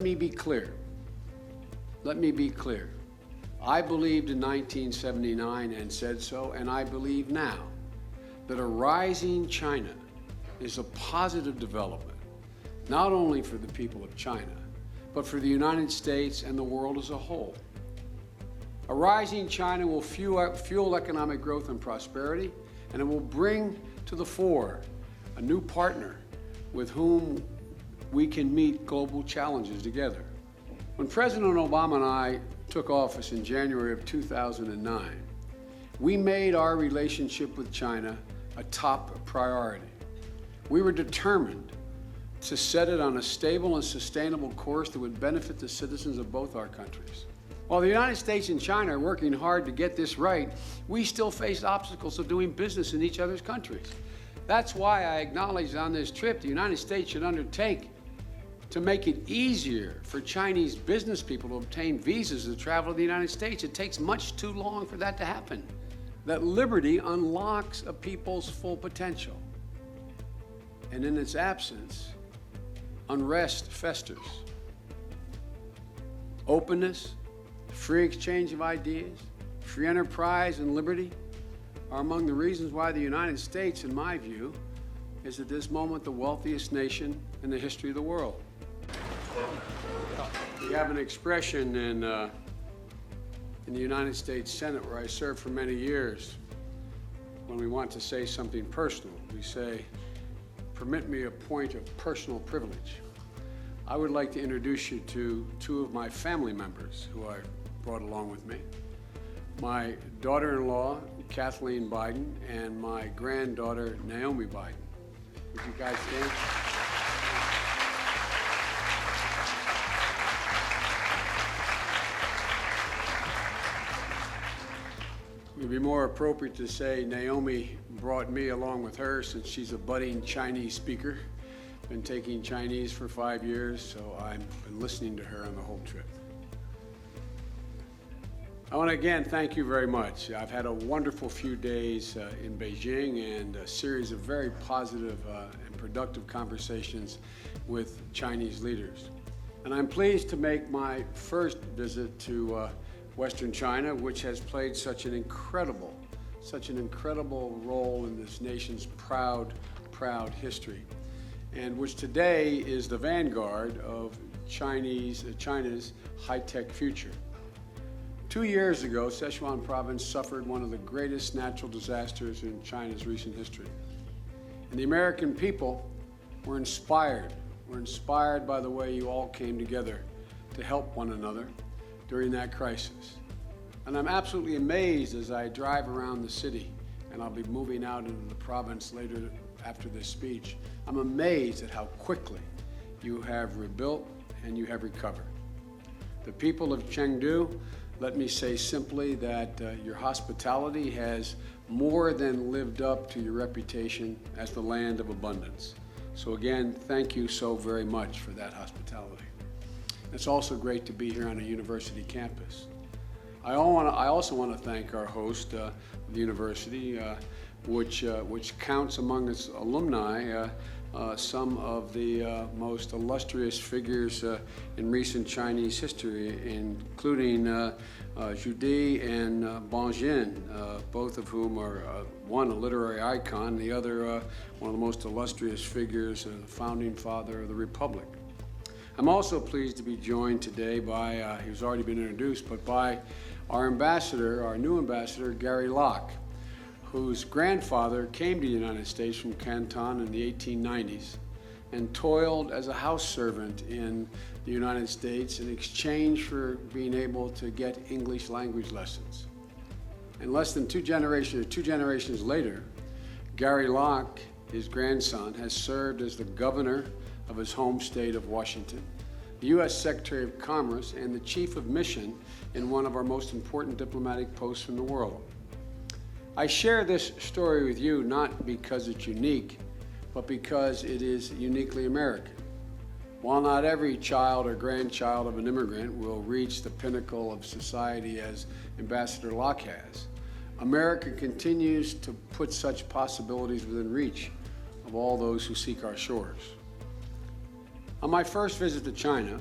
Let me be clear. Let me be clear. I believed in 1979 and said so, and I believe now that a rising China is a positive development, not only for the people of China, but for the United States and the world as a whole. A rising China will fuel economic growth and prosperity, and it will bring to the fore a new partner with whom we can meet global challenges together. When President Obama and I took office in January of 2009, we made our relationship with China a top priority. We were determined to set it on a stable and sustainable course that would benefit the citizens of both our countries. While the United States and China are working hard to get this right, we still face obstacles of doing business in each other's countries. That's why I acknowledge on this trip the United States should undertake to make it easier for Chinese business people to obtain visas to travel to the United States. It takes much too long for that to happen. That liberty unlocks a people's full potential. And in its absence, unrest festers. Openness, free exchange of ideas, free enterprise, and liberty are among the reasons why the United States, in my view, is at this moment the wealthiest nation in the history of the world. We have an expression in the United States Senate, where I served for many years, when we want to say something personal. We say, "Permit me a point of personal privilege." I would like to introduce you to two of my family members who I brought along with me. My daughter-in-law, Kathleen Biden, and my granddaughter, Naomi Biden. Would you guys stand? It would be more appropriate to say Naomi brought me along with her, since she's a budding Chinese speaker. Been taking Chinese for 5 years, so I've been listening to her on the whole trip. I want to again thank you very much. I've had a wonderful few days in Beijing and a series of very positive and productive conversations with Chinese leaders. And I'm pleased to make my first visit to Western China, which has played such an incredible role in this nation's proud history, and which today is the vanguard of China's high-tech future. 2 years ago, Sichuan province suffered one of the greatest natural disasters in China's recent history. And the American people were inspired by the way you all came together to help one another during that crisis. And I'm absolutely amazed as I drive around the city, and I'll be moving out into the province later after this speech. I'm amazed at how quickly you have rebuilt and you have recovered. The people of Chengdu, let me say simply that your hospitality has more than lived up to your reputation as the land of abundance. So again, thank you so very much for that hospitality. It's also great to be here on a university campus. I also want to thank our host, the university, which counts among its alumni some of the most illustrious figures in recent Chinese history, including Zhu Di and Ban Jin, both of whom are one a literary icon, the other one of the most illustrious figures, the founding father of the Republic. I'm also pleased to be joined today by, he's already been introduced, but by our ambassador, our new ambassador, Gary Locke, whose grandfather came to the United States from Canton in the 1890s and toiled as a house servant in the United States in exchange for being able to get English language lessons. And less than two generations later, Gary Locke, his grandson, has served as the governor of his home state of Washington, the U.S. Secretary of Commerce, and the Chief of Mission in one of our most important diplomatic posts in the world. I share this story with you not because it's unique, but because it is uniquely American. While not every child or grandchild of an immigrant will reach the pinnacle of society as Ambassador Locke has, America continues to put such possibilities within reach of all those who seek our shores. On my first visit to China,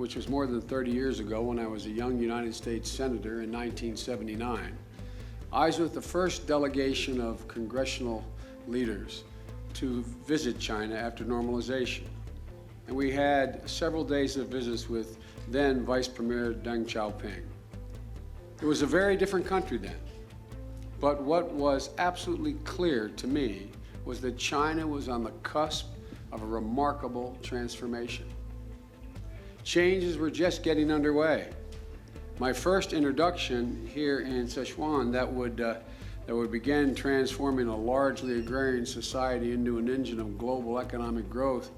which was more than 30 years ago when I was a young United States Senator in 1979, I was with the first delegation of congressional leaders to visit China after normalization. And we had several days of visits with then Vice Premier Deng Xiaoping. It was a very different country then. But what was absolutely clear to me was that China was on the cusp of a remarkable transformation. Changes were just getting underway. My first introduction here in Sichuan that would begin transforming a largely agrarian society into an engine of global economic growth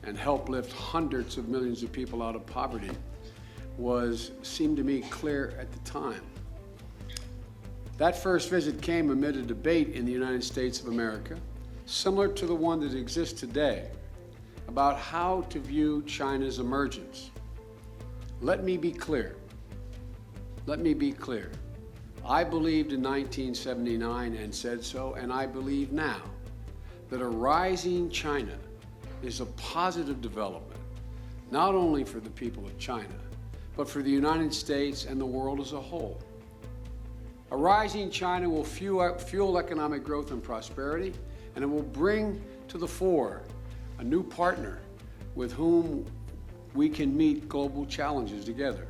and help lift hundreds of millions of people out of poverty seemed to me clear at the time. That first visit came amid a debate in the United States of America, similar to the one that exists today, about how to view China's emergence. Let me be clear. I believed in 1979 and said so, and I believe now that a rising China is a positive development, not only for the people of China, but for the United States and the world as a whole. A rising China will fuel economic growth and prosperity, and it will bring to the fore a new partner with whom we can meet global challenges together.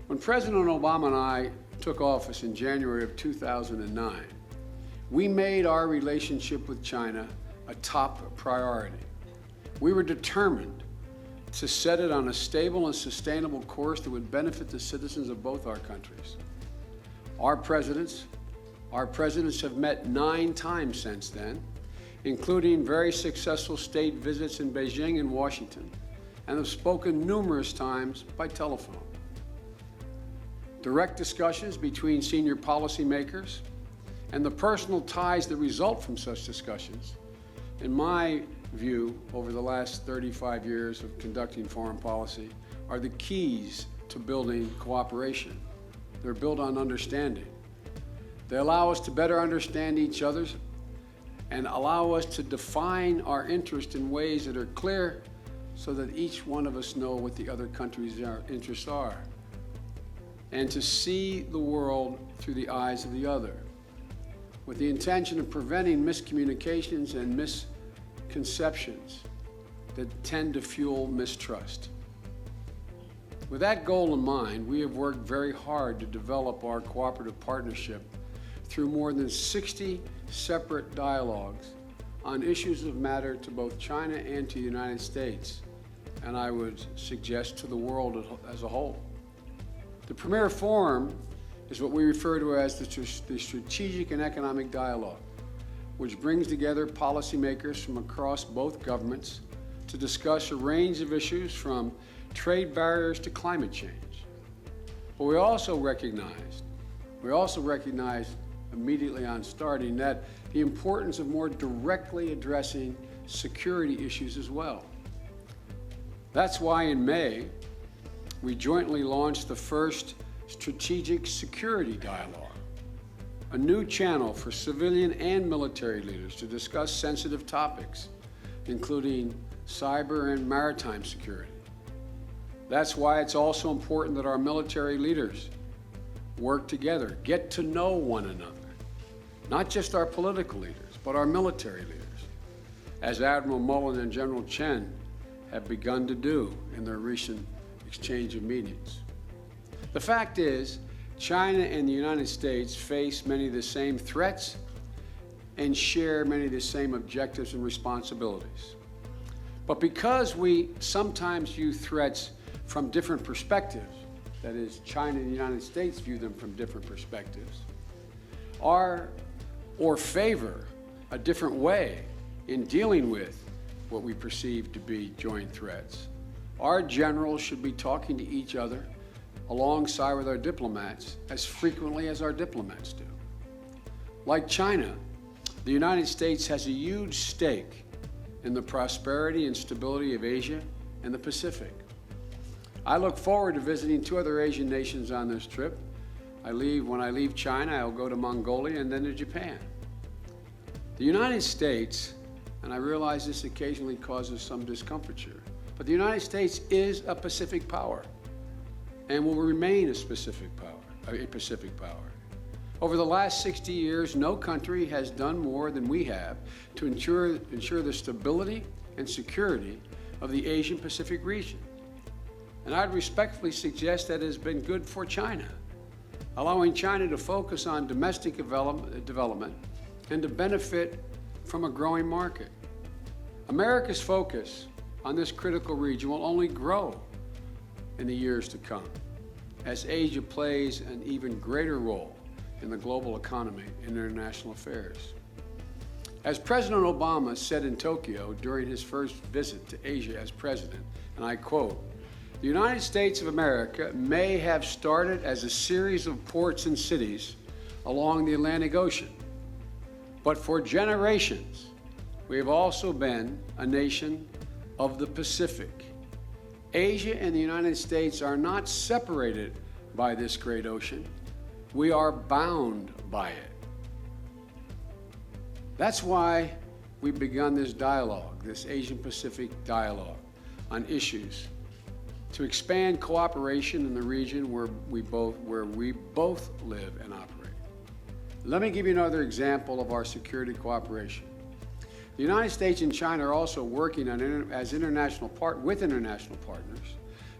When President Obama and I took office in January of 2009, we made our relationship with China a top priority. We were determined to set it on a stable and sustainable course that would benefit the citizens of both our countries. Our presidents have met 9 times since then, including very successful state visits in Beijing and Washington, and have spoken numerous times by telephone. Direct discussions between senior policymakers and the personal ties that result from such discussions, in my view, over the last 35 years of conducting foreign policy, are the keys to building cooperation. They're built on understanding. They allow us to better understand each other's and allow us to define our interest in ways that are clear so that each one of us know what the other country's interests are, and to see the world through the eyes of the other, with the intention of preventing miscommunications and misconceptions that tend to fuel mistrust. With that goal in mind, we have worked very hard to develop our cooperative partnership through more than 60 separate dialogues on issues of matter to both China and to the United States, and I would suggest to the world as a whole. The premier forum is what we refer to as the Strategic and Economic Dialogue, which brings together policymakers from across both governments to discuss a range of issues from trade barriers to climate change. But we also recognized immediately on starting that the importance of more directly addressing security issues as well. That's why in May, we jointly launched the first Strategic Security Dialogue, a new channel for civilian and military leaders to discuss sensitive topics, including cyber and maritime security. That's why it's also important that our military leaders work together, get to know one another, not just our political leaders, but our military leaders, as Admiral Mullen and General Chen have begun to do in their recent exchange of meetings. The fact is, China and the United States face many of the same threats and share many of the same objectives and responsibilities. But because we sometimes view threats from different perspectives, that is, China and the United States view them from different perspectives, or favor a different way in dealing with what we perceive to be joint threats, our generals should be talking to each other alongside with our diplomats as frequently as our diplomats do. Like China, the United States has a huge stake in the prosperity and stability of Asia and the Pacific. I look forward to visiting 2 other Asian nations on this trip. When I leave China, I'll go to Mongolia and then to Japan. The United States, and I realize this occasionally causes some discomfiture, But the United States is a Pacific power and will remain a Pacific power. Over the last 60 years, no country has done more than we have to ensure the stability and security of the Asian Pacific region. And I'd respectfully suggest that it has been good for China, allowing China to focus on domestic development and to benefit from a growing market. America's focus on this critical region will only grow in the years to come as Asia plays an even greater role in the global economy and international affairs. As President Obama said in Tokyo during his first visit to Asia as president, and I quote, "The United States of America may have started as a series of ports and cities along the Atlantic Ocean, but for generations, we have also been a nation of the Pacific. Asia and the United States are not separated by this great ocean. We are bound by it." That's why we've begun this dialogue, this Asian Pacific dialogue on issues to expand cooperation in the region where we both live and operate. Let me give you another example of our security cooperation. The United States and China are also working on with international partners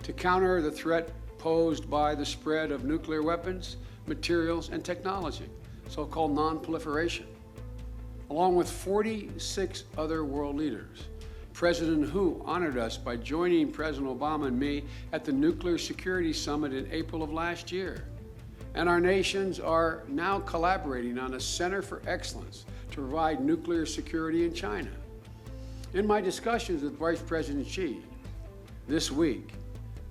to counter the threat posed by the spread of nuclear weapons, materials, and technology, so-called non-proliferation. Along with 46 other world leaders, President Hu honored us by joining President Obama and me at the Nuclear Security Summit in April of last year. And our nations are now collaborating on a Center for Excellence to provide nuclear security in China. In my discussions with Vice President Xi this week,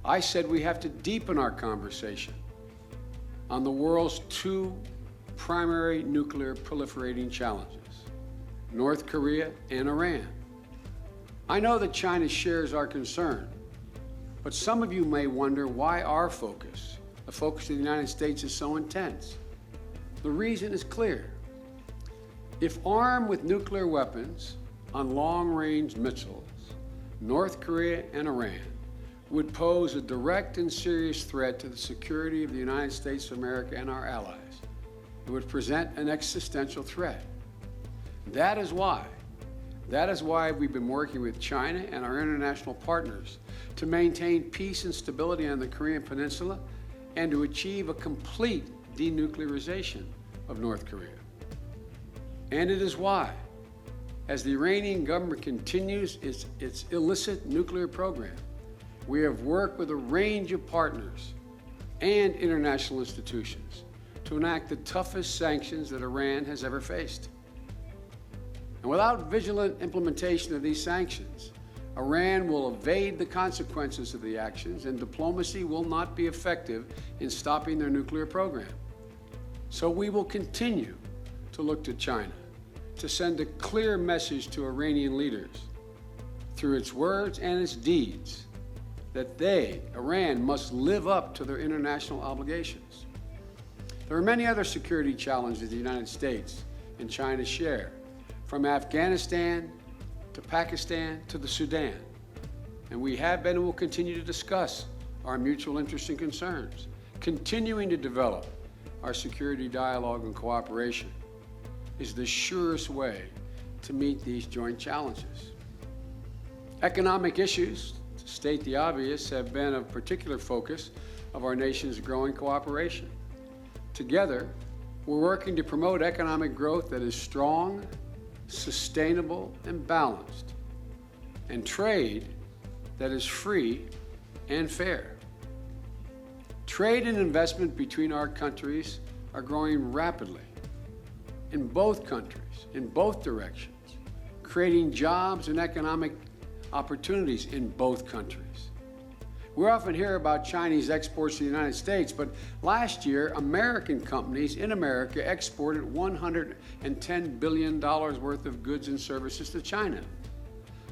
I said we have to deepen our conversation on the world's two primary nuclear proliferating challenges, North Korea and Iran. I know that China shares our concern, but some of you may wonder why our focus, the focus of the United States, is so intense. The reason is clear. If armed with nuclear weapons on long-range missiles, North Korea and Iran would pose a direct and serious threat to the security of the United States of America and our allies. It would present an existential threat. That is why we've been working with China and our international partners to maintain peace and stability on the Korean Peninsula and to achieve a complete denuclearization of North Korea. And it is why, as the Iranian government continues its illicit nuclear program, we have worked with a range of partners and international institutions to enact the toughest sanctions that Iran has ever faced. And without vigilant implementation of these sanctions, Iran will evade the consequences of the actions, and diplomacy will not be effective in stopping their nuclear program. So we will continue to look to China to send a clear message to Iranian leaders through its words and its deeds that Iran, must live up to their international obligations. There are many other security challenges the United States and China share, from Afghanistan to Pakistan to the Sudan. And we have been and will continue to discuss our mutual interests and concerns, continuing to develop our security dialogue and cooperation is the surest way to meet these joint challenges. Economic issues, to state the obvious, have been a particular focus of our nation's growing cooperation. Together, we're working to promote economic growth that is strong, sustainable, and balanced, and trade that is free and fair. Trade and investment between our countries are growing rapidly in both countries, in both directions, creating jobs and economic opportunities in both countries. We often hear about Chinese exports to the United States, but last year, American companies in America exported $110 billion worth of goods and services to China,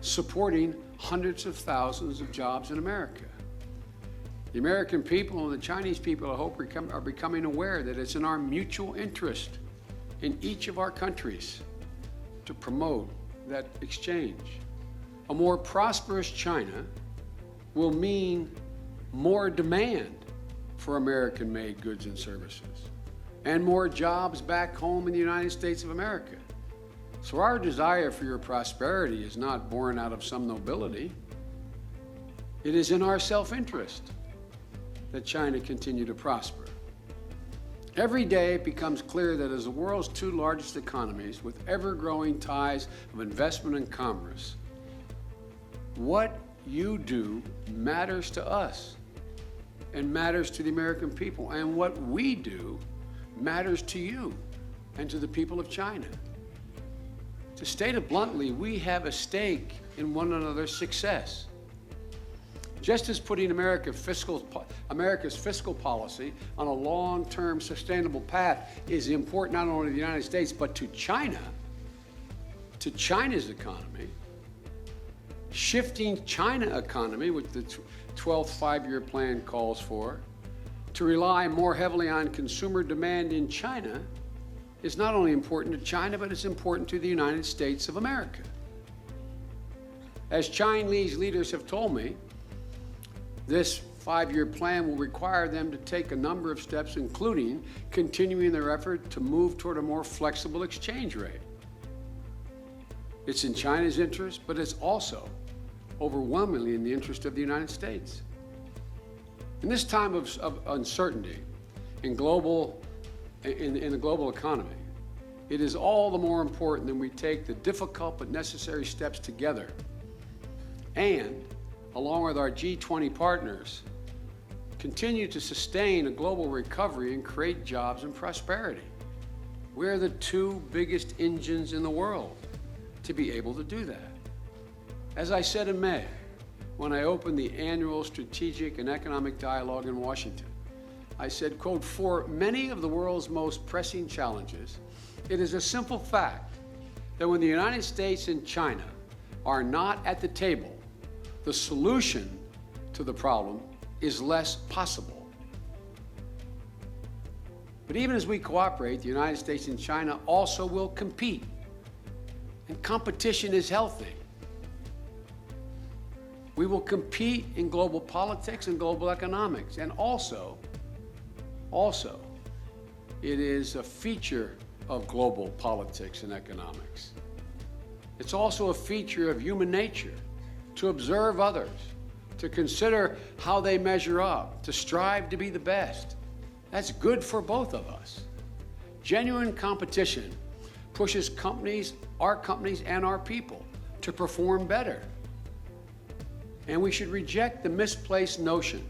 supporting hundreds of thousands of jobs in America. The American people and the Chinese people, I hope, are becoming aware that it's in our mutual interest in each of our countries to promote that exchange. A more prosperous China will mean more demand for American-made goods and services, and more jobs back home in the United States of America. So our desire for your prosperity is not born out of some nobility. It is in our self-interest that China continue to prosper. Every day it becomes clear that as the world's two largest economies with ever-growing ties of investment and commerce, what you do matters to us and matters to the American people, and what we do matters to you and to the people of China. To state it bluntly, we have a stake in one another's success. Just as putting America's fiscal policy on a long-term sustainable path is important not only to the United States, but to China, to China's economy, shifting China economy, which the 12th five-year plan calls for, to rely more heavily on consumer demand in China is not only important to China, but it's important to the United States of America. As Chinese leaders have told me, this five-year plan will require them to take a number of steps, including continuing their effort to move toward a more flexible exchange rate. It's in China's interest, but it's also overwhelmingly in the interest of the United States. In this time of uncertainty in the global economy, it is all the more important that we take the difficult but necessary steps together and, along with our G20 partners, continue to sustain a global recovery and create jobs and prosperity. We're the two biggest engines in the world to be able to do that. As I said in May, when I opened the annual Strategic and Economic Dialogue in Washington, I said, quote, "For many of the world's most pressing challenges, it is a simple fact that when the United States and China are not at the table, the solution to the problem is less possible." But even as we cooperate, the United States and China also will compete, and competition is healthy. We will compete in global politics and global economics, and also, it is a feature of global politics and economics. It's also a feature of human nature to observe others, to consider how they measure up, to strive to be the best. That's good for both of us. Genuine competition pushes our companies and our people to perform better. And we should reject the misplaced notion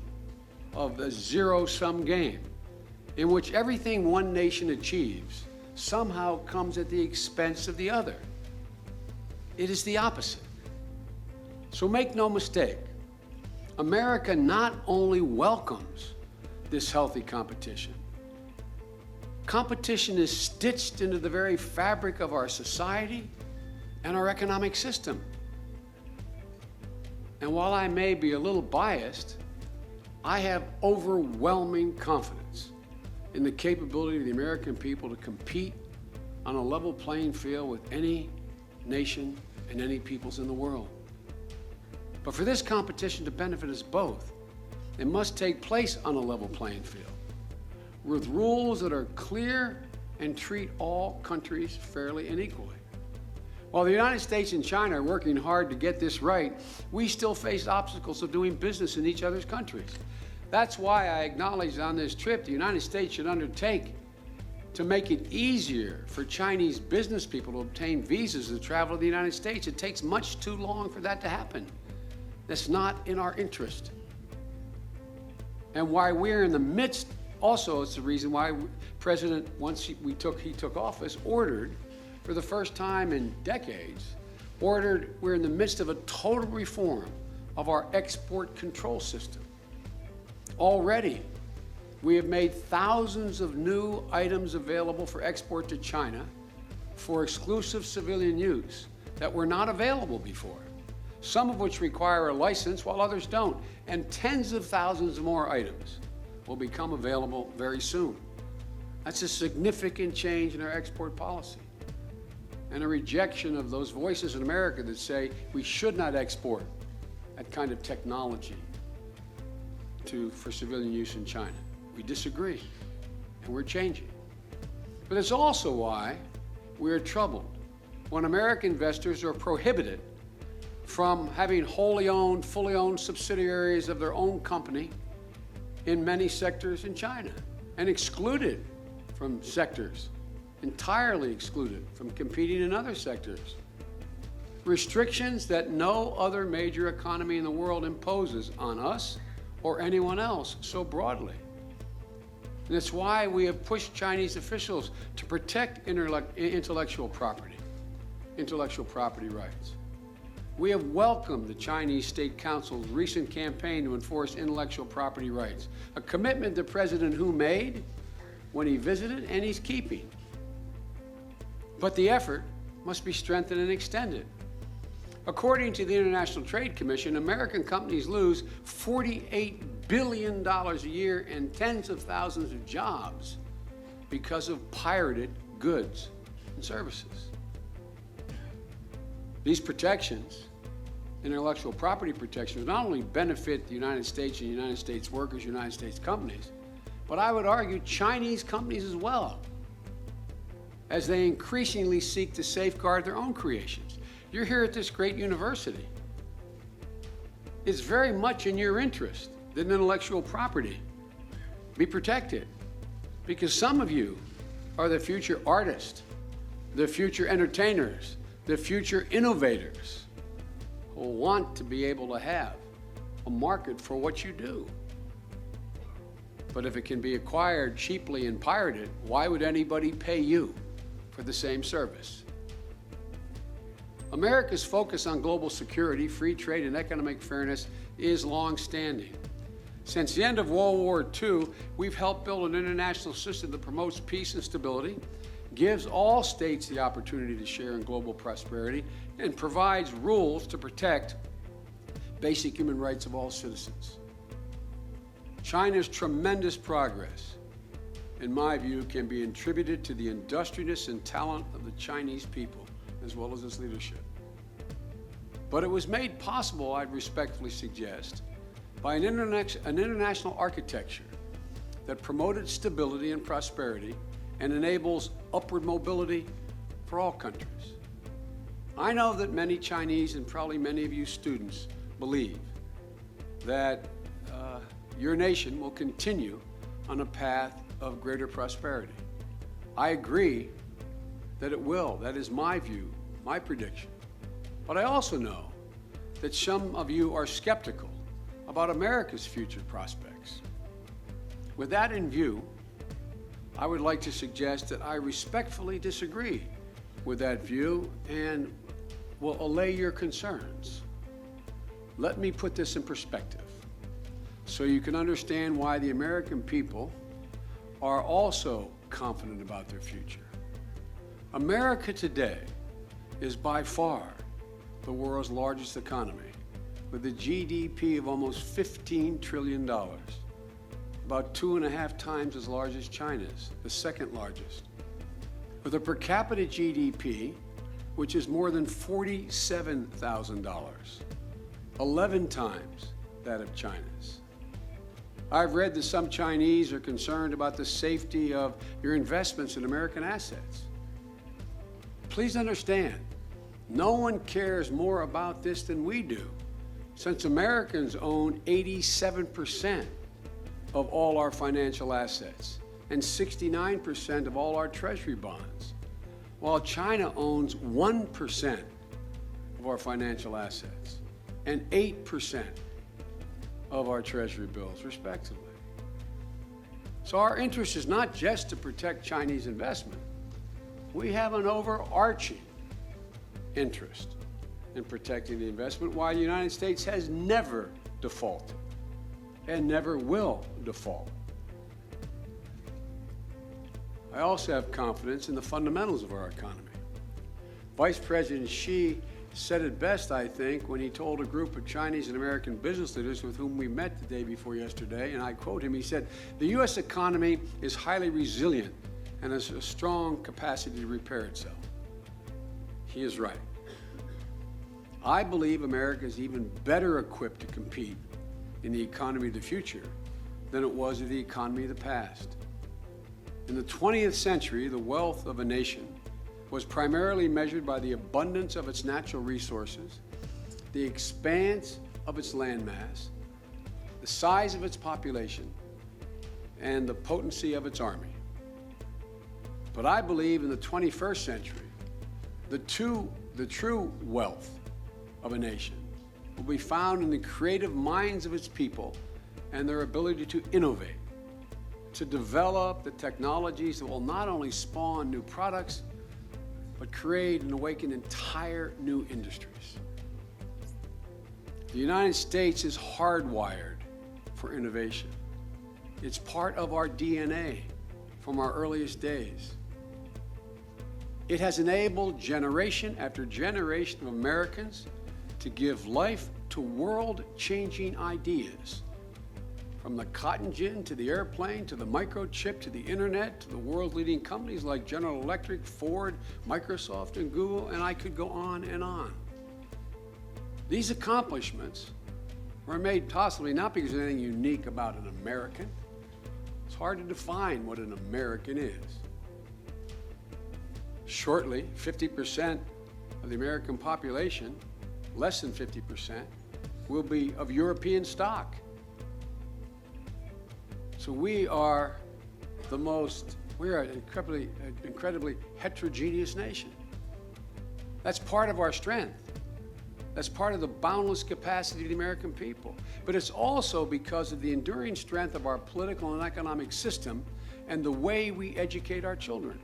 of a zero-sum game in which everything one nation achieves somehow comes at the expense of the other. It is the opposite. So make no mistake, America not only welcomes this healthy competition, competition is stitched into the very fabric of our society and our economic system. And while I may be a little biased, I have overwhelming confidence in the capability of the American people to compete on a level playing field with any nation and any peoples in the world. But for this competition to benefit us both, it must take place on a level playing field, with rules that are clear and treat all countries fairly and equally. While the United States and China are working hard to get this right, we still face obstacles of doing business in each other's countries. That's why I acknowledge on this trip the United States should undertake to make it easier for Chinese business people to obtain visas to travel to the United States. It takes much too long for that to happen. That's not in our interest. And why we're in the midst, also it's the reason why President, once he took office, ordered, for the first time in decades, we're in the midst of a total reform of our export control system. Already, we have made thousands of new items available for export to China for exclusive civilian use that were not available before, some of which require a license while others don't, and tens of thousands more items will become available very soon. That's a significant change in our export policy, and a rejection of those voices in America that say we should not export that kind of technology for civilian use in China. We disagree, and we're changing. But it's also why we're troubled when American investors are prohibited from having wholly owned, fully owned subsidiaries of their own company in many sectors in China, and excluded from sectors, entirely excluded from competing in other sectors. Restrictions that no other major economy in the world imposes on us or anyone else so broadly. And it's why we have pushed Chinese officials to protect intellectual property rights. We have welcomed the Chinese State Council's recent campaign to enforce intellectual property rights, a commitment that President Hu made when he visited and he's keeping. But the effort must be strengthened and extended. According to the International Trade Commission, American companies lose $48 billion a year and tens of thousands of jobs because of pirated goods and services. These protections, intellectual property protections, not only benefit the United States and United States workers, United States companies, but I would argue Chinese companies as well, as they increasingly seek to safeguard their own creations. You're here at this great university. It's very much in your interest that intellectual property be protected, because some of you are the future artists, the future entertainers, the future innovators who want to be able to have a market for what you do. But if it can be acquired cheaply and pirated, why would anybody pay you for the same service? America's focus on global security, free trade, and economic fairness is long-standing. Since the end of World War II, we've helped build an international system that promotes peace and stability, gives all states the opportunity to share in global prosperity, and provides rules to protect basic human rights of all citizens. China's tremendous progress, in my view, can be attributed to the industriousess and talent of the Chinese people, as well as its leadership. But it was made possible, I'd respectfully suggest, by an international architecture that promoted stability and prosperity and enables upward mobility for all countries. I know that many Chinese, and probably many of you students, believe that your nation will continue on a path of greater prosperity. I agree that it will. That is my view, my prediction. But I also know that some of you are skeptical about America's future prospects. With that in view, I would like to suggest that I respectfully disagree with that view and will allay your concerns. Let me put this in perspective so you can understand why the American people are also confident about their future. America today is by far the world's largest economy, with a GDP of almost $15 trillion, about 2.5 times as large as China's, the second largest, with a per capita GDP which is more than $47,000, 11 times that of China's. I've read that some Chinese are concerned about the safety of your investments in American assets. Please understand, no one cares more about this than we do, since Americans own 87% of all our financial assets and 69% of all our treasury bonds, while China owns 1% of our financial assets and 8% of our treasury bills, respectively. So our interest is not just to protect Chinese investment. We have an overarching interest in protecting the investment, while the United States has never defaulted and never will default. I also have confidence in the fundamentals of our economy. Vice President Xi said it best, I think, when he told a group of Chinese and American business leaders with whom we met the day before yesterday, and I quote him, he said, "The U.S. economy is highly resilient and has a strong capacity to repair itself." He is right. I believe America is even better equipped to compete in the economy of the future than it was in the economy of the past. In the 20th century, the wealth of a nation was primarily measured by the abundance of its natural resources, the expanse of its landmass, the size of its population, and the potency of its army. But I believe in the 21st century, the true wealth of a nation will be found in the creative minds of its people and their ability to innovate, to develop the technologies that will not only spawn new products, but create and awaken entire new industries. The United States is hardwired for innovation. It's part of our DNA from our earliest days. It has enabled generation after generation of Americans to give life to world-changing ideas. From the cotton gin to the airplane, to the microchip, to the internet, to the world's leading companies like General Electric, Ford, Microsoft, and Google, and I could go on and on. These accomplishments were made possibly not because of anything unique about an American. It's hard to define what an American is. Shortly, 50% of the American population, less than 50%, will be of European stock. So we are an incredibly heterogeneous nation. That's part of our strength. That's part of the boundless capacity of the American people. But it's also because of the enduring strength of our political and economic system and the way we educate our children.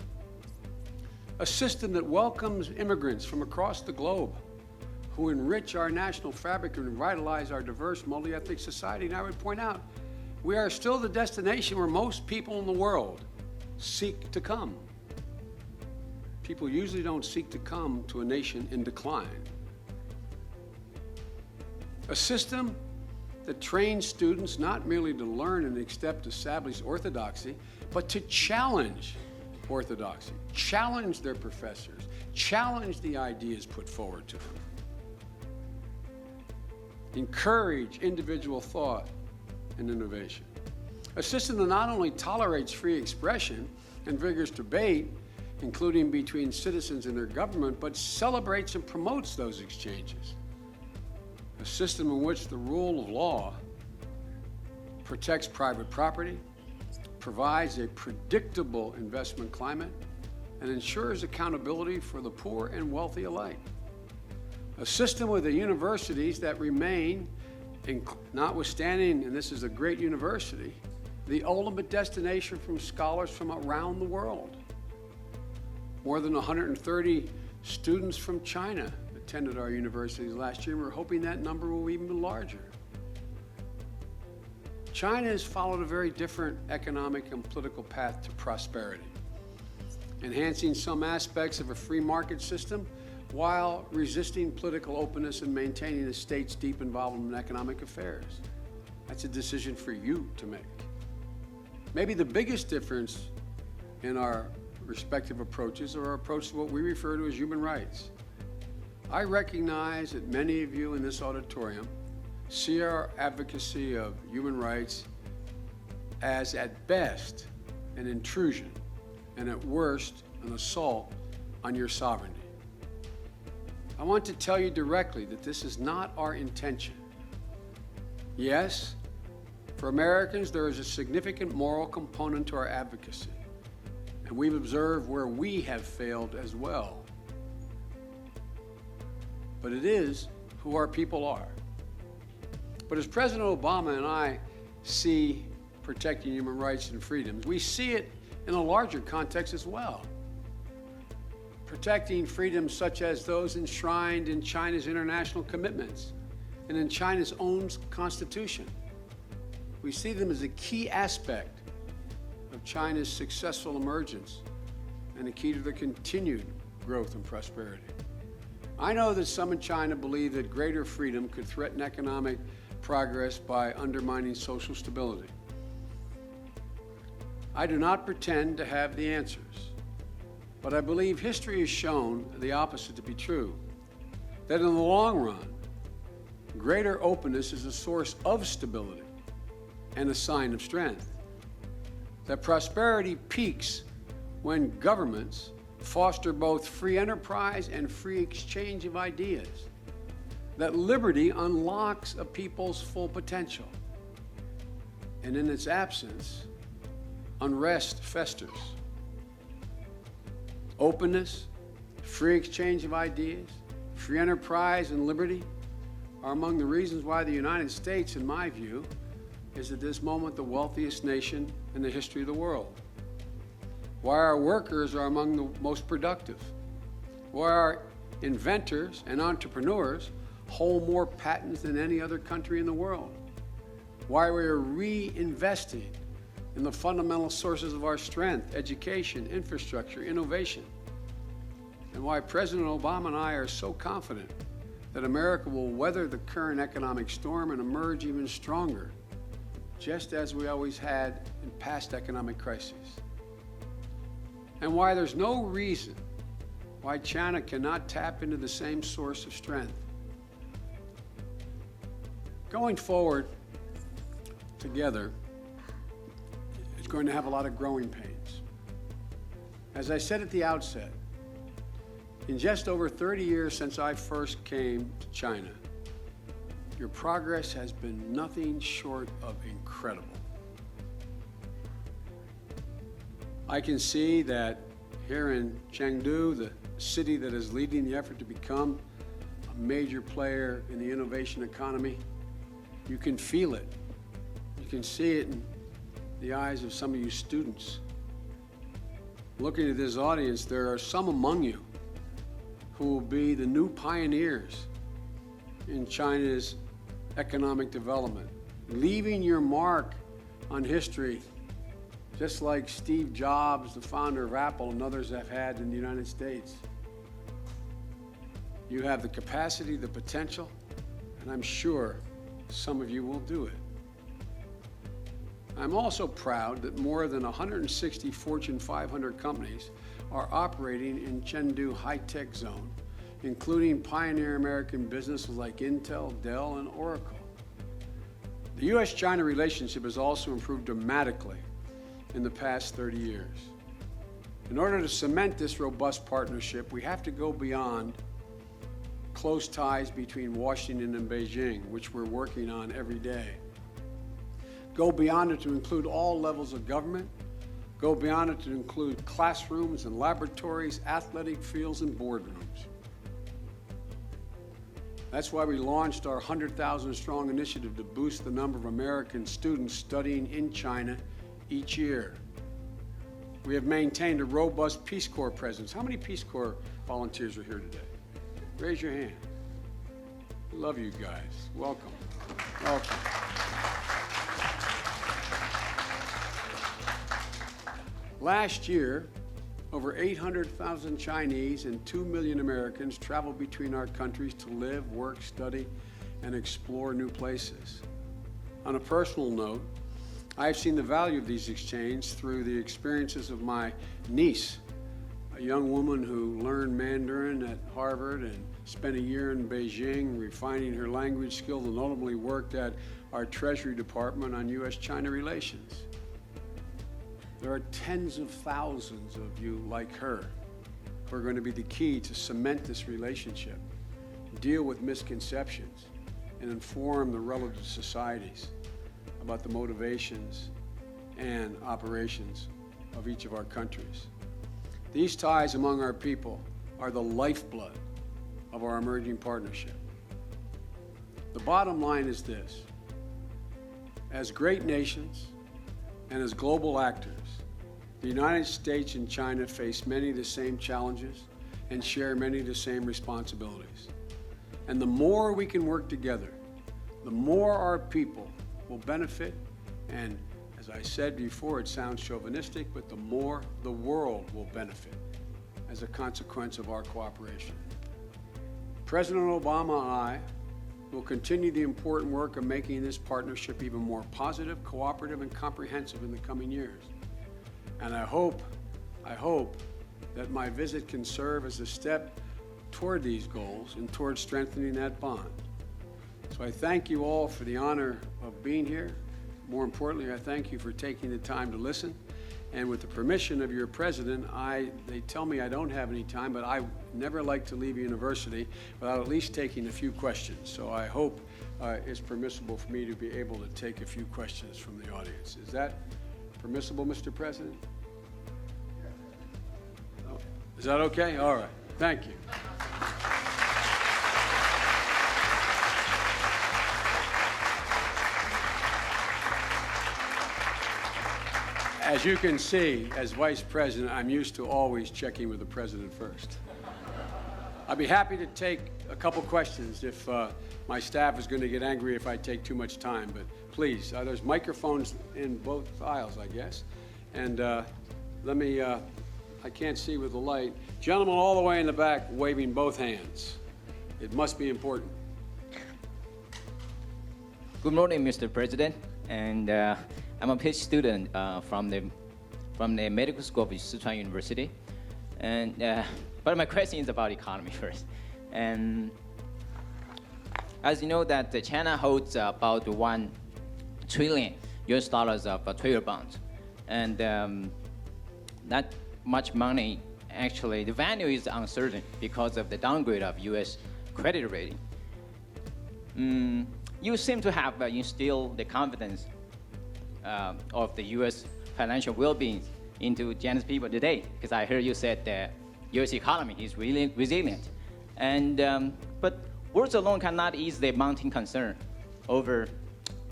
A system that welcomes immigrants from across the globe who enrich our national fabric and revitalize our diverse, multi-ethnic society. And I would point out, we are still the destination where most people in the world seek to come. People usually don't seek to come to a nation in decline. A system that trains students not merely to learn and accept established orthodoxy, but to challenge orthodoxy, challenge their professors, challenge the ideas put forward to them. Encourage individual thought and innovation. A system that not only tolerates free expression and vigorous debate, including between citizens and their government, but celebrates and promotes those exchanges. A system in which the rule of law protects private property, provides a predictable investment climate, and ensures accountability for the poor and wealthy alike. A system with the universities that remain, notwithstanding, and this is a great university, the ultimate destination from scholars from around the world. More than 130 students from China attended our universities last year, and we're hoping that number will even be larger. China has followed a very different economic and political path to prosperity, enhancing some aspects of a free market system while resisting political openness and maintaining the state's deep involvement in economic affairs. That's a decision for you to make. Maybe the biggest difference in our respective approaches are our approach to what we refer to as human rights. I recognize that many of you in this auditorium see our advocacy of human rights as, at best, an intrusion, and at worst, an assault on your sovereignty. I want to tell you directly that this is not our intention. Yes, for Americans, there is a significant moral component to our advocacy, and we've observed where we have failed as well. But it is who our people are. But as President Obama and I see protecting human rights and freedoms, we see it in a larger context as well. Protecting freedoms such as those enshrined in China's international commitments and in China's own constitution. We see them as a key aspect of China's successful emergence and a key to their continued growth and prosperity. I know that some in China believe that greater freedom could threaten economic progress by undermining social stability. I do not pretend to have the answers, but I believe history has shown the opposite to be true, that in the long run, greater openness is a source of stability and a sign of strength. That prosperity peaks when governments foster both free enterprise and free exchange of ideas. That liberty unlocks a people's full potential. And in its absence, unrest festers. Openness, free exchange of ideas, free enterprise, and liberty are among the reasons why the United States, in my view, is at this moment the wealthiest nation in the history of the world. Why our workers are among the most productive. Why our inventors and entrepreneurs hold more patents than any other country in the world. Why we are reinvesting in the fundamental sources of our strength, education, infrastructure, innovation. And why President Obama and I are so confident that America will weather the current economic storm and emerge even stronger, just as we always had in past economic crises. And why there's no reason why China cannot tap into the same source of strength. Going forward together is going to have a lot of growing pains. As I said at the outset, in just over 30 years since I first came to China, your progress has been nothing short of incredible. I can see that here in Chengdu, the city that is leading the effort to become a major player in the innovation economy, you can feel it. You can see it in the eyes of some of you students. Looking at this audience, there are some among you who will be the new pioneers in China's economic development, leaving your mark on history, just like Steve Jobs, the founder of Apple, and others have had in the United States. You have the capacity, the potential, and I'm sure some of you will do it. I'm also proud that more than 160 Fortune 500 companies are operating in Chengdu high-tech zone, including pioneer American businesses like Intel, Dell, and Oracle. The U.S.-China relationship has also improved dramatically in the past 30 years. In order to cement this robust partnership, we have to go beyond close ties between Washington and Beijing, which we're working on every day. Go beyond it to include all levels of government. Go beyond it to include classrooms and laboratories, athletic fields, and boardrooms. That's why we launched our 100,000 strong initiative to boost the number of American students studying in China each year. We have maintained a robust Peace Corps presence. How many Peace Corps volunteers are here today? Raise your hand. Love you guys. Welcome. Welcome. Last year, over 800,000 Chinese and 2 million Americans traveled between our countries to live, work, study, and explore new places. On a personal note, I have seen the value of these exchanges through the experiences of my niece, a young woman who learned Mandarin at Harvard and spent a year in Beijing refining her language skills and ultimately worked at our Treasury Department on U.S.-China relations. There are tens of thousands of you like her who are going to be the key to cement this relationship, deal with misconceptions, and inform the relative societies about the motivations and operations of each of our countries. These ties among our people are the lifeblood of our emerging partnership. The bottom line is this: as great nations and as global actors, the United States and China face many of the same challenges and share many of the same responsibilities. And the more we can work together, the more our people will benefit, and as I said before, it sounds chauvinistic, but the more the world will benefit as a consequence of our cooperation. President Obama and I will continue the important work of making this partnership even more positive, cooperative, and comprehensive in the coming years. And I hope that my visit can serve as a step toward these goals and toward strengthening that bond. So I thank you all for the honor of being here. More importantly, I thank you for taking the time to listen. And with the permission of your president, they tell me I don't have any time, but I never like to leave a university without at least taking a few questions. So I hope it's permissible for me to be able to take a few questions from the audience. Is that permissible, Mr. President? Oh, is that okay? All right. Thank you. As you can see, as Vice President, I'm used to always checking with the President first. I'd be happy to take a couple questions if my staff is going to get angry if I take too much time, but please, there's microphones in both aisles, I guess. And let me, I can't see with the light. Gentleman all the way in the back waving both hands. It must be important. Good morning, Mr. President. And I'm a PhD student from the medical school of Sichuan University. And but my question is about economy first. And as you know that China holds about $1 trillion of trade bonds. And that much money, actually, the value is uncertain because of the downgrade of US credit rating. You seem to have instilled the confidence of the U.S. financial well-being into Chinese people today, because I heard you said the U.S. economy is really resilient. And but words alone cannot ease the mounting concern over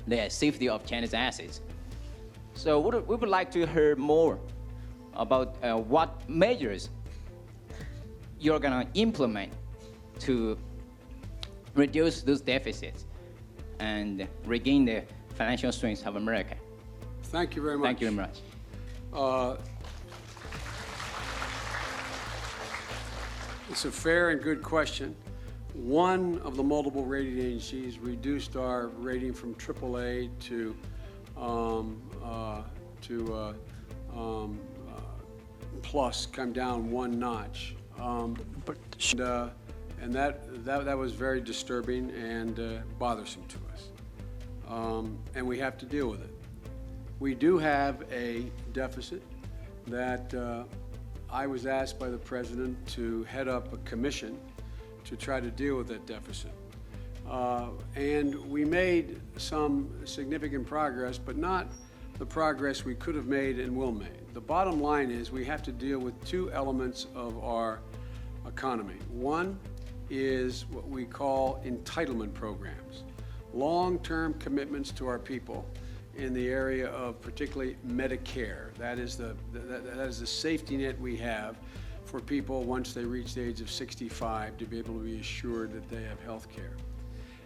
the safety of Chinese assets. So we would like to hear more about what measures you're going to implement to reduce those deficits and regain the financial strength of America. Thank you very much. Thank you very much. It's a fair and good question. One of the multiple rating agencies reduced our rating from AAA to plus, come down one notch. And that was very disturbing and bothersome to us. And we have to deal with it. We do have a deficit that I was asked by the President to head up a commission to try to deal with that deficit. And we made some significant progress, but not the progress we could have made and will make. The bottom line is we have to deal with two elements of our economy. One is what we call entitlement programs, long-term commitments to our people in the area of particularly Medicare. That is the safety net we have for people once they reach the age of 65 to be able to be assured that they have health care.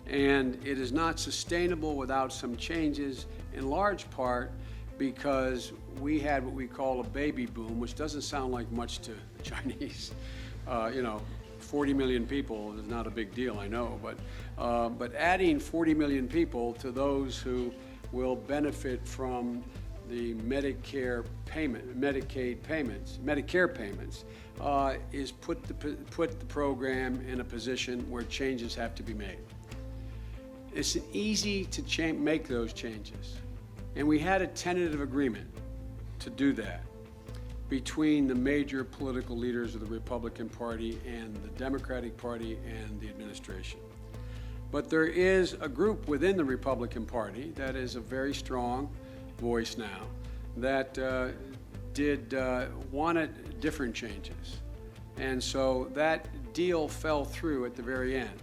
And it is not sustainable without some changes, in large part because we had what we call a baby boom, which doesn't sound like much to the Chinese. 40 million people is not a big deal, I know, but adding 40 million people to those who will benefit from the Medicare payments, is put the program in a position where changes have to be made. It's easy to make those changes, and we had a tentative agreement to do that between the major political leaders of the Republican Party and the Democratic Party and the administration. But there is a group within the Republican Party that is a very strong voice now that wanted different changes. And so that deal fell through at the very end.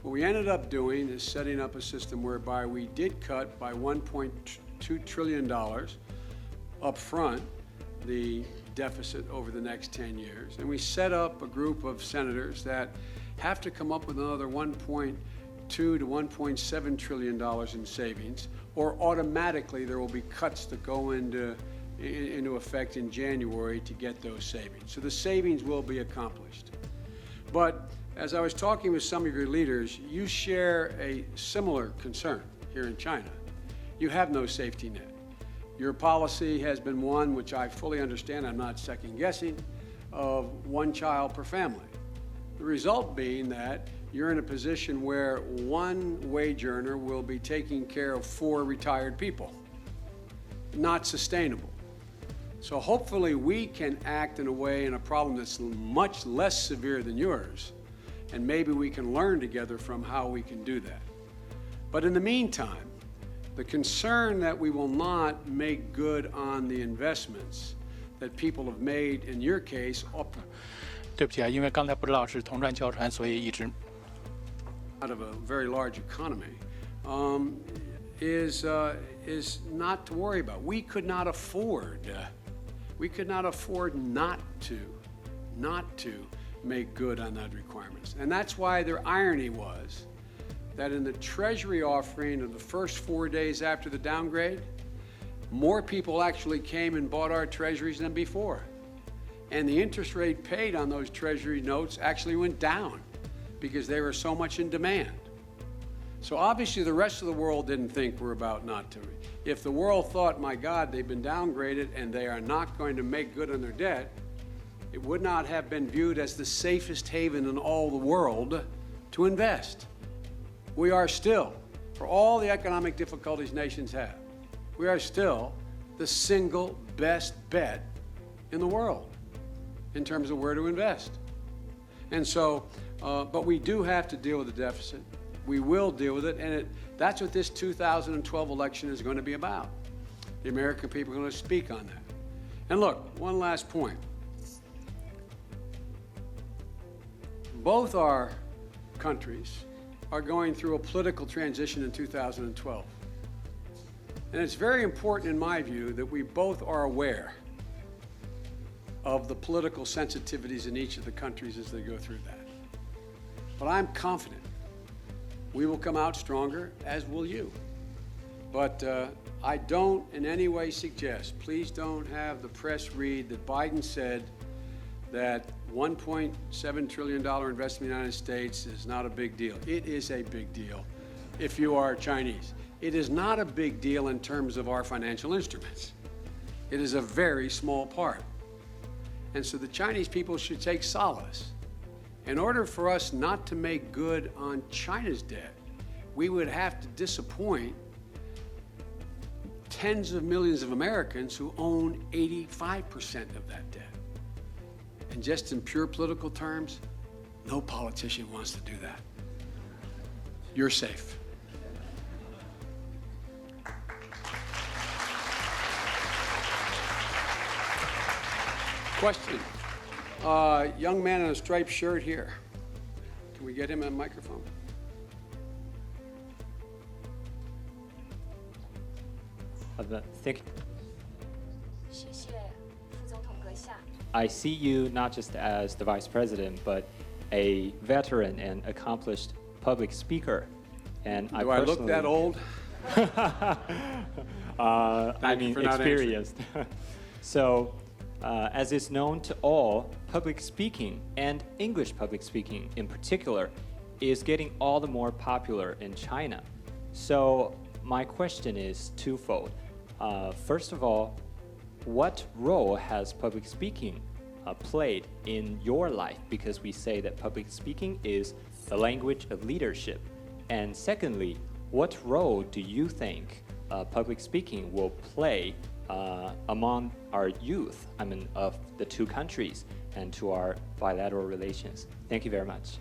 What we ended up doing is setting up a system whereby we did cut by $1.2 trillion up front the deficit over the next 10 years. And we set up a group of senators that have to come up with another $1.2 to $1.7 trillion in savings, or automatically there will be cuts that go into effect in January to get those savings. So the savings will be accomplished. But as I was talking with some of your leaders, you share a similar concern here in China. You have no safety net. Your policy has been one which I fully understand, I'm not second guessing, of one child per family. The result being that you're in a position where one wage earner will be taking care of 4 retired people. Not sustainable. So hopefully we can act in a way in a problem that's much less severe than yours, and maybe we can learn together from how we can do that. But in the meantime, the concern that we will not make good on the investments that people have made, in your case, 对不起啊，因为刚才不知道是同传交传，所以一直 out of a very large economy, is not to worry about. We could not afford not to make good on that requirements. And that's why their irony was that in the Treasury offering of the first 4 days after the downgrade, more people actually came and bought our treasuries than before. And the interest rate paid on those treasury notes actually went down because they were so much in demand. So obviously the rest of the world didn't think we're about not to. If the world thought, my God, they've been downgraded and they are not going to make good on their debt, it would not have been viewed as the safest haven in all the world to invest. We are still, for all the economic difficulties nations have, we are still the single best bet in the world in terms of where to invest. And so, but we do have to deal with the deficit. We will deal with it, and that's what this 2012 election is going to be about. The American people are going to speak on that. And look, one last point. Both our countries are going through a political transition in 2012. And it's very important, in my view, that we both are aware of the political sensitivities in each of the countries as they go through that. But I'm confident we will come out stronger, as will you. But I don't in any way suggest, please don't have the press read that Biden said that $1.7 trillion investment in the United States is not a big deal. It is a big deal if you are Chinese. It is not a big deal in terms of our financial instruments. It is a very small part. And so the Chinese people should take solace. In order for us not to make good on China's debt, we would have to disappoint tens of millions of Americans who own 85% of that debt. And just in pure political terms, no politician wants to do that. You're safe. Question. Young man in a striped shirt here. Can we get him a microphone? Thank you. 谢谢副总统阁下。 I see you not just as the vice president, but a veteran and accomplished public speaker. And Do I look that old? I mean, for not experienced. So, as is known to all, public speaking, and English public speaking in particular, is getting all the more popular in China. So, my question is twofold. First of all, what role has public speaking played in your life? Because we say that public speaking is the language of leadership. And secondly, what role do you think public speaking will play among our youth, I mean, of the two countries and to our bilateral relations? Thank you very much.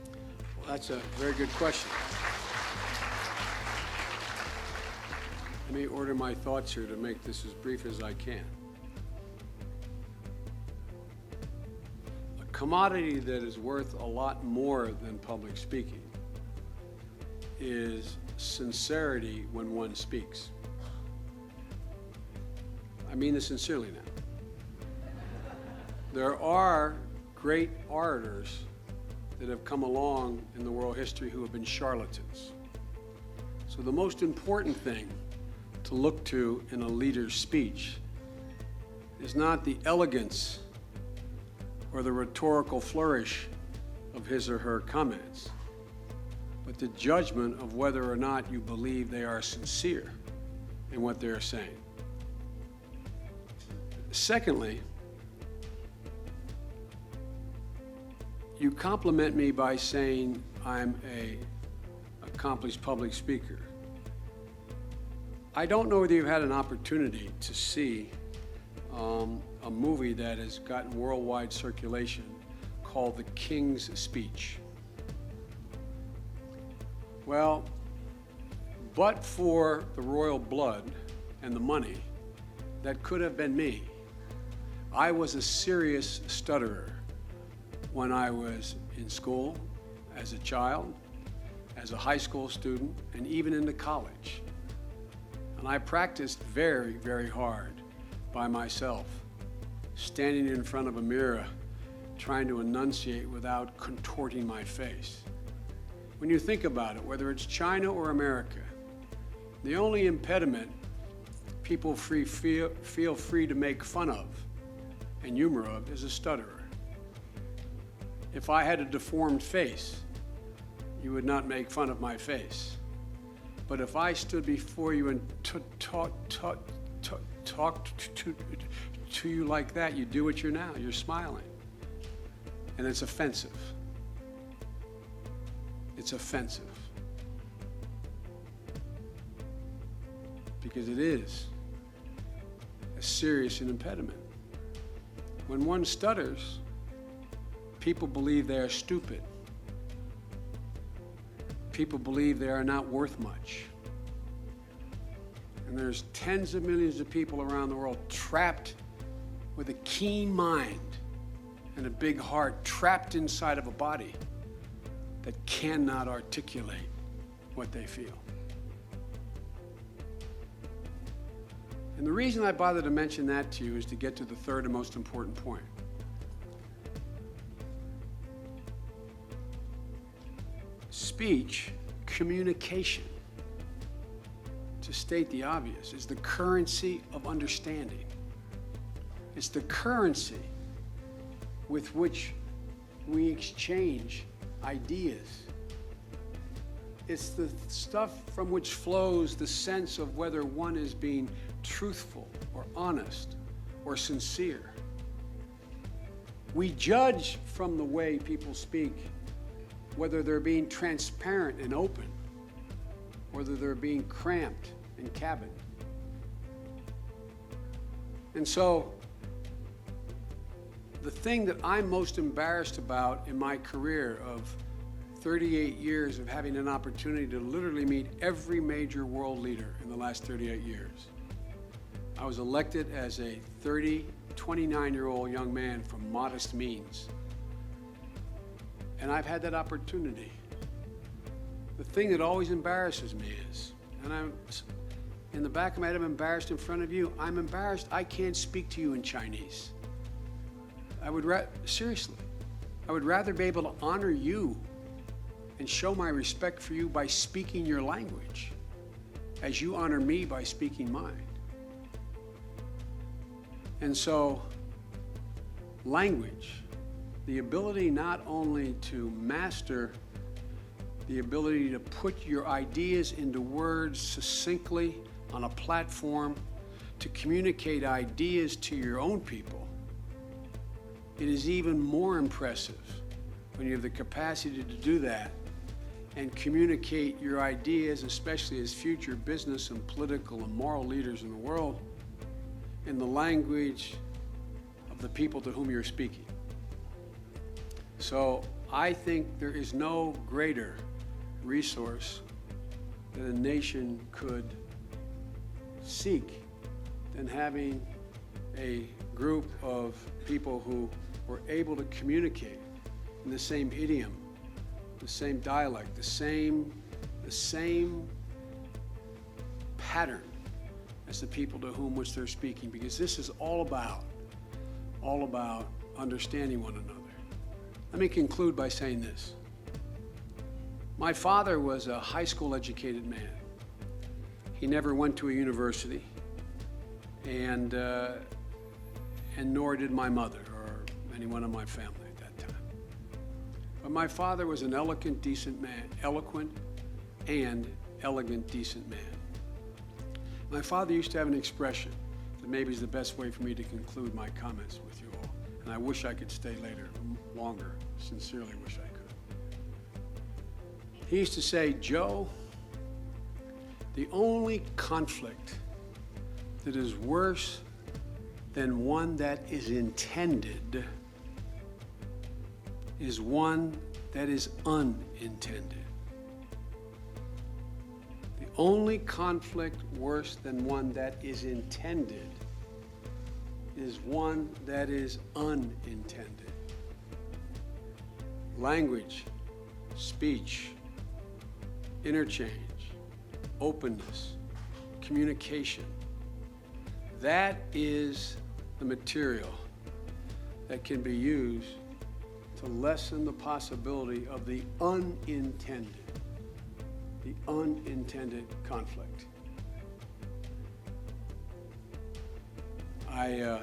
Well, that's a very good question. Let me order my thoughts here to make this as brief as I can. A commodity that is worth a lot more than public speaking is sincerity when one speaks. I mean this sincerely now. There are great orators that have come along in the world history who have been charlatans. So the most important thing to look to in a leader's speech is not the elegance or the rhetorical flourish of his or her comments, but the judgment of whether or not you believe they are sincere in what they're saying. Secondly, You compliment me by saying I'm an accomplished public speaker. I don't know whether you've had an opportunity to see a movie that has gotten worldwide circulation called The King's Speech. Well, but for the royal blood and the money, that could have been me. I was a serious stutterer when I was in school, as a child, as a high school student, and even into college. And I practiced very, very hard by myself, standing in front of a mirror, trying to enunciate without contorting my face. When you think about it, whether it's China or America, the only impediment people feel free to make fun of and humor of is a stutterer. If I had a deformed face, you would not make fun of my face. But if I stood before you and talked to you like that, you do what you're now. You're smiling. And it's offensive. It's offensive. Because it is a serious impediment. When one stutters, people believe they are stupid. People believe they are not worth much. And there's tens of millions of people around the world trapped with a keen mind and a big heart, trapped inside of a body that cannot articulate what they feel. And the reason I bother to mention that to you is to get to the third and most important point. Speech, communication, to state the obvious, is the currency of understanding. It's the currency with which we exchange ideas. It's the stuff from which flows the sense of whether one is being truthful or honest or sincere. We judge from the way people speak whether they're being transparent and open, whether they're being cramped and cabined. And so, the thing that I'm most embarrassed about in my career of 38 years of having an opportunity to literally meet every major world leader in the last 38 years. I was elected as a 29-year-old young man from modest means. And I've had that opportunity. The thing that always embarrasses me is, and I'm in the back of my head, I'm embarrassed in front of you. I'm embarrassed I can't speak to you in Chinese. Seriously, I would rather be able to honor you and show my respect for you by speaking your language, as you honor me by speaking mine. And so, language, the ability not only to master, the ability to put your ideas into words succinctly on a platform, to communicate ideas to your own people, it is even more impressive when you have the capacity to do that and communicate your ideas, especially as future business and political and moral leaders in the world, in the language of the people to whom you're speaking. So I think there is no greater resource that a nation could seek than having a group of people who were able to communicate in the same idiom, the same dialect, the same pattern as the people to whom which they're speaking, because this is all about understanding one another. Let me conclude by saying this. My father was a high school educated man. He never went to a university, and nor did my mother or anyone in my family at that time. But my father was an eloquent, decent man, eloquent and elegant, decent man. My father used to have an expression, that maybe is the best way for me to conclude my comments with you all. And I wish I could stay longer. Sincerely wish I could. He used to say, Joe, the only conflict that is worse than one that is intended is one that is unintended. The only conflict worse than one that is intended is one that is unintended. Language, speech, interchange, openness, communication. That is the material that can be used to lessen the possibility of the unintended conflict. I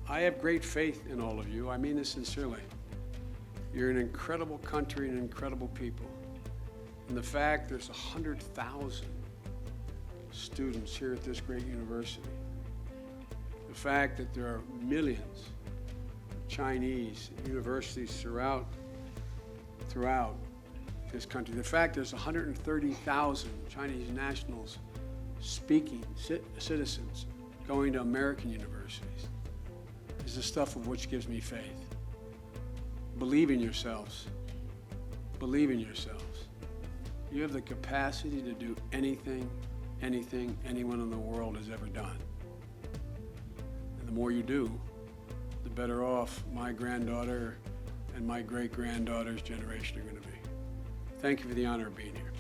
have great faith in all of you. I mean this sincerely. You're an incredible country and incredible people. And the fact there's 100,000 students here at this great university, the fact that there are millions of Chinese universities throughout this country, the fact there's 130,000 Chinese nationals speaking, citizens going to American universities, is the stuff of which gives me faith. Believe in yourselves. Believe in yourselves. You have the capacity to do anything anyone in the world has ever done. And the more you do, the better off my granddaughter and my great-granddaughter's generation are going to be. Thank you for the honor of being here.